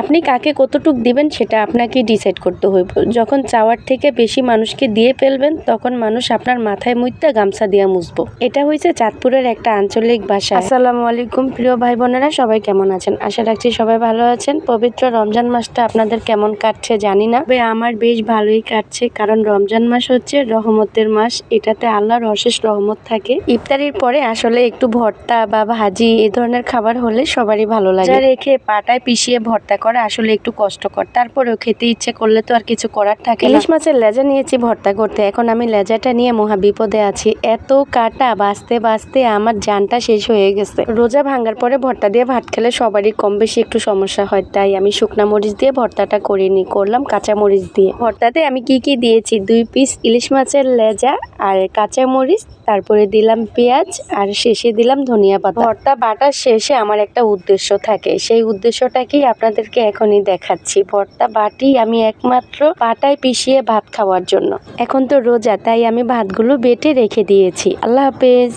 আপনি কাকে কতটুক দিবেন সেটা আপনাকে ডিসাইড করতে হইব। যখন চাওয়ার থেকে বেশি মানুষকে দিয়ে ফেলবেন তখন মানুষ আপনার মাথায় মুইত্যা গামছা দিয়া মুছবো। এটা হয়েছে চাঁদপুরের একটা আঞ্চলিক ভাষা। আসসালামু আলাইকুম প্রিয় ভাই বোনেরা, সবাই কেমন আছেন? আশা রাখছি সবাই ভালো আছেন। পবিত্র রমজান মাসটা আপনাদের কেমন কাটছে জানি না, তবে আমার বেশ ভালোই কাটছে, কারণ রমজান মাস হচ্ছে রহমতের মাস। এটাতে আল্লাহর অশেষ রহমত থাকে। ইফতারির পরে আসলে একটু ভর্তা বা ভাজি এই ধরনের খাবার হলে সবারই ভালো লাগে। যা রেখে পাটায় পিষিয়ে ভর্তা করা আসলে একটু কষ্টকর, তারপরেও খেতে ইচ্ছে করলে তো আর কিছু করার থাকে না। ইলিশ মাছের লেজা নিয়েছি ভর্তা করতে, এখন আমি লেজাটা নিয়ে মহা বিপদে আছি। এত কাটা বাঁচতে বাঁচতে আমার জানটা শেষ হয়ে গেছে। রোজা ভাঙার পরে ভর্তা দিয়ে ভাত খেলে সবারই কম বেশি একটু সমস্যা হয়, তাই আমি শুকনা মরিচ দিয়ে ভর্তাটা করিনি, করলাম কাঁচা মরিচ দিয়ে। ভর্তাতে আমি কি দিয়েছি, 2 পিস ইলিশ মাছের লেজা আর কাঁচা মরিচ, তারপরে দিলাম পেঁয়াজ আর শেষে দিলাম ধনিয়া পাতা। ভর্তা বাটার শেষে আমার একটা উদ্দেশ্য থাকে, সেই উদ্দেশ্যটাকেই আপনাদেরকে এখনই দেখাচ্ছি। ভর্তা বাটি আমি একমাত্র পাটায় পিষিয়ে ভাত খাওয়ার জন্য। এখন তো রোজা, তাই আমি ভাতগুলো বেটে রেখে দিয়েছি। আল্লাহ হাফেজ।